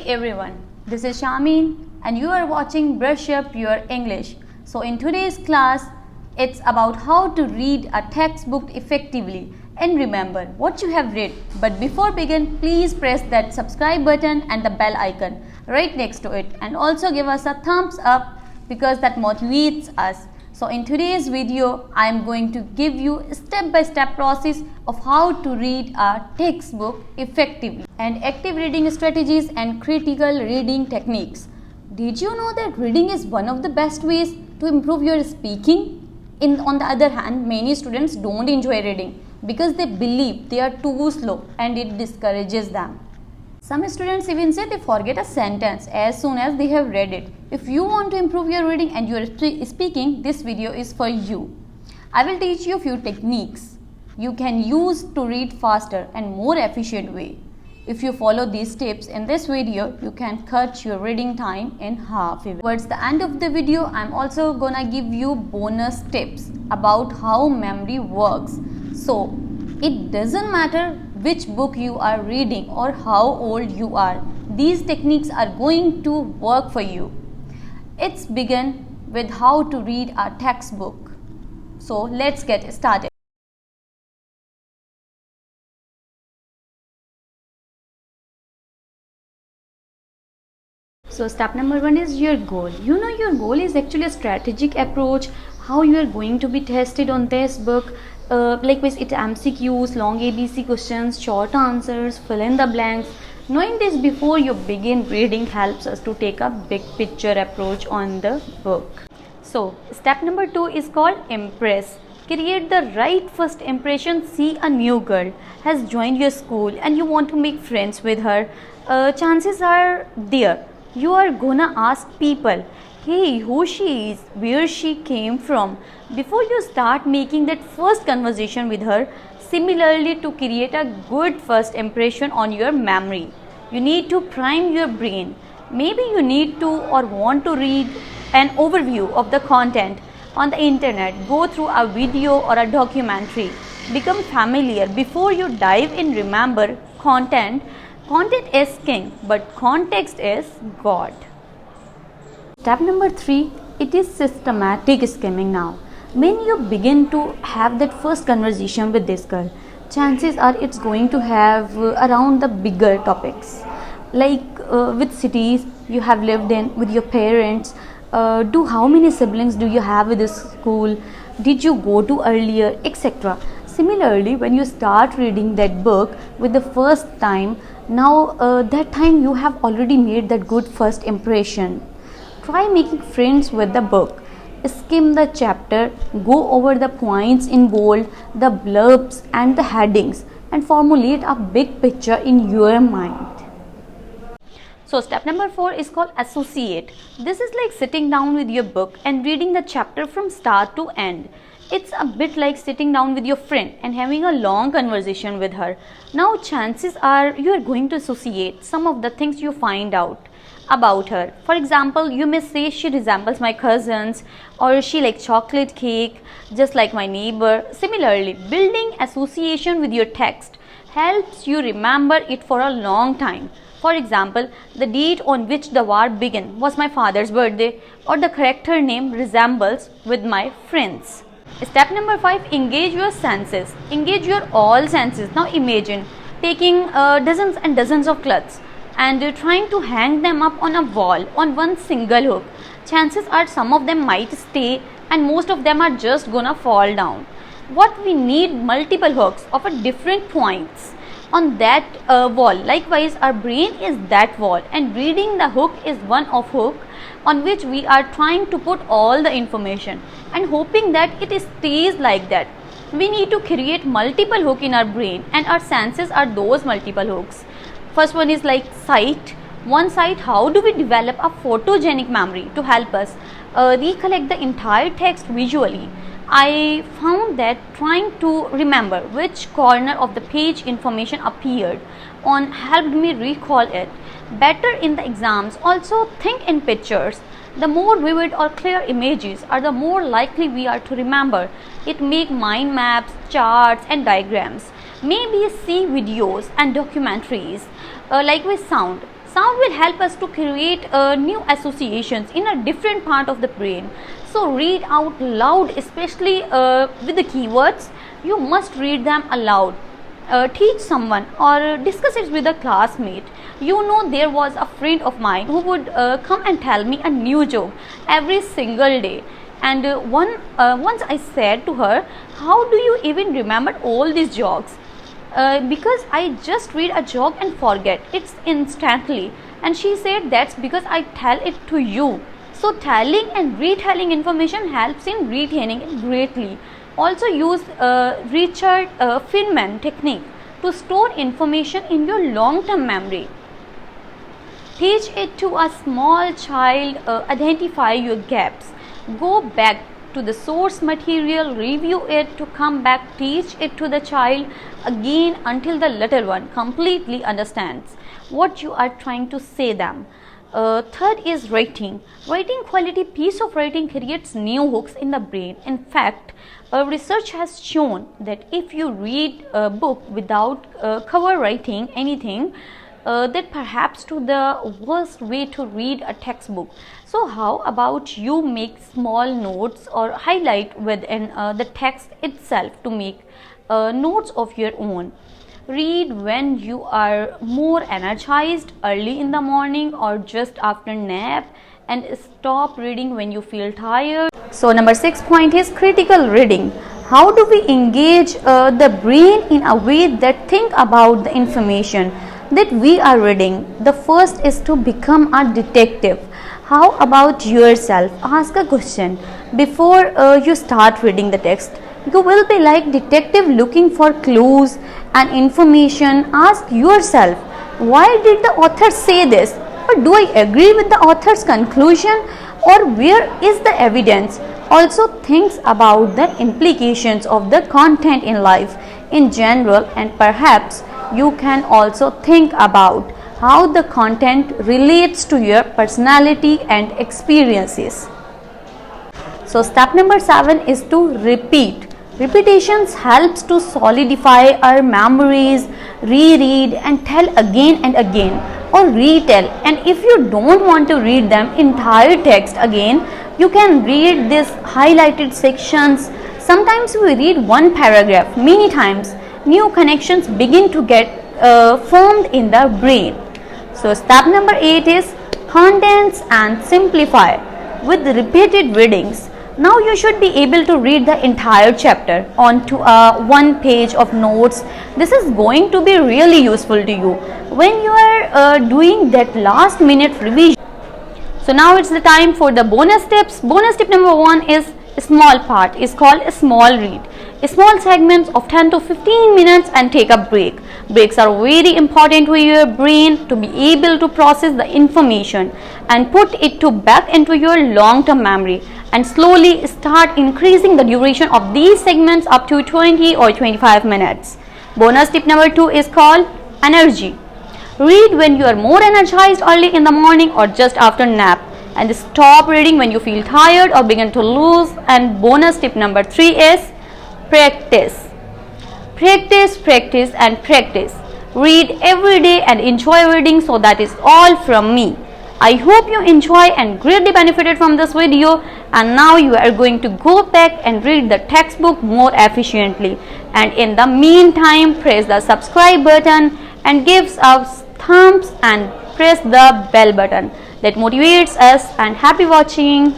Hey everyone, this is Shamin and you are watching Brush Up Your English. So in today's class, it's about how to read a textbook effectively and remember what you have read. But before begin, please press that subscribe button and the bell icon right next to it, and also give us a thumbs up because that motivates us. So in today's video, I am going to give you a step-by-step process of how to read a textbook effectively and active reading strategies and critical reading techniques. Did you know that reading is one of the best ways to improve your speaking? On the other hand, many students don't enjoy reading because they believe they are too slow and it discourages them. Some students even say they forget a sentence as soon as they have read it. If you want to improve your reading and your speaking, this video is for you. I will teach you a few techniques you can use to read faster and more efficient way. If you follow these tips in this video, you can cut your reading time in half. Towards the end of the video, I'm also gonna give you bonus tips about how memory works. So it doesn't matter which book you are reading or how old you are. These techniques are going to work for you. Let's begin with how to read a textbook. So let's get started. So step number 1 is your goal. You know, your goal is actually a strategic approach, how you are going to be tested on this book. Likewise, it MCQs, long ABC questions, short answers, fill in the blanks. Knowing this before you begin reading helps us to take a big picture approach on the book. So step number 2 is called impress. Create the right first impression. See, a new girl has joined your school and you want to make friends with her. Chances are there you are gonna ask people, hey, who she is, where she came from, before you start making that first conversation with her. Similarly, to create a good first impression on your memory, you need to prime your brain. Maybe you need to or want to read an overview of the content on the internet, go through a video or a documentary, become familiar before you dive in. Remember, content is king, but context is God. Step number 3, it is systematic skimming. Now, when you begin to have that first conversation with this girl, chances are it's going to have around the bigger topics, like which cities you have lived in with your parents, how many siblings do you have with this school, did you go to earlier, etc. Similarly, when you start reading that book with the first time, now that time you have already made that good first impression. Try making friends with the book. Skim the chapter, go over the points in bold, the blurbs and the headings, and formulate a big picture in your mind. So step number 4 is called associate. This is like sitting down with your book and reading the chapter from start to end. It's a bit like sitting down with your friend and having a long conversation with her. Now chances are you are going to associate some of the things you find out about her. For example, you may say she resembles my cousins, or she likes chocolate cake just like my neighbor. Similarly, building association with your text helps you remember it for a long time. For example, the date on which the war began was my father's birthday, or the character name resembles with my friends. Step number 5, engage your senses. Engage your all senses. Now imagine taking dozens and dozens of clothes and trying to hang them up on a wall on one single hook. Chances are some of them might stay and most of them are just gonna fall down. What we need, multiple hooks of a different points on that wall. Likewise, our brain is that wall and reading the hook is one of hook on which we are trying to put all the information and hoping that it stays like that. We need to create multiple hooks in our brain, and our senses are those multiple hooks. First one is like sight. One sight, how do we develop a photogenic memory to help us recollect the entire text visually? I found that trying to remember which corner of the page information appeared on helped me recall it better in the exams. Also, think in pictures. The more vivid or clear images are, the more likely we are to remember it. Make mind maps, charts and diagrams. Maybe see videos and documentaries. Likewise, sound. Sound will help us to create new associations in a different part of the brain. So read out loud, especially with the keywords. You must read them aloud. Teach someone or discuss it with a classmate. There was a friend of mine who would come and tell me a new joke every single day. And once I said to her, how do you even remember all these jokes? Because I just read a joke and forget it instantly. And she said, that's because I tell it to you. So telling and retelling information helps in retaining it greatly. Also use Richard Feynman technique to store information in your long-term memory. Teach it to a small child, identify your gaps. Go back to the source material, review it to come back, teach it to the child again until the little one completely understands what you are trying to say them. Third is writing. Writing quality piece of writing creates new hooks in the brain. In fact, research has shown that if you read a book without cover writing anything, that perhaps to the worst way to read a textbook. So how about you make small notes or highlight within the text itself to make notes of your own. Read when you are more energized, early in the morning or just after nap, and stop reading when you feel tired. So number 6 point is critical reading. How do we engage the brain in a way that think about the information that we are reading? The first is to become a detective. How about yourself? Ask a question before you start reading the text. You will be like detective looking for clues and information. Ask yourself, why did the author say this? Or do I agree with the author's conclusion? Or where is the evidence? Also think about the implications of the content in life in general, and perhaps you can also think about how the content relates to your personality and experiences. So step number 7 is to repeat. Repetitions helps to solidify our memories. Reread and tell again and again, or retell. And if you don't want to read them entire text again, you can read these highlighted sections. Sometimes we read one paragraph many times. New connections begin to get formed in the brain. So step number 8 is condense and simplify. With repeated readings, now you should be able to read the entire chapter onto a one page of notes. This is going to be really useful to you when you are doing that last minute revision. So now it's the time for the bonus tips. Bonus tip number 1 is a small part, is called a small read. Small segments of 10 to 15 minutes and take a break. Breaks are very important to your brain to be able to process the information and put it to back into your long-term memory, and slowly start increasing the duration of these segments up to 20 or 25 minutes. Bonus tip number 2 is called energy. Read when you are more energized early in the morning or just after nap, and stop reading when you feel tired or begin to lose. And bonus tip number 3 is practice. Practice, practice and practice. Read every day and enjoy reading. So that is all from me. I hope you enjoy and greatly benefited from this video, and now you are going to go back and read the textbook more efficiently. And in the meantime, press the subscribe button and gives us thumbs and press the bell button. That motivates us, and happy watching.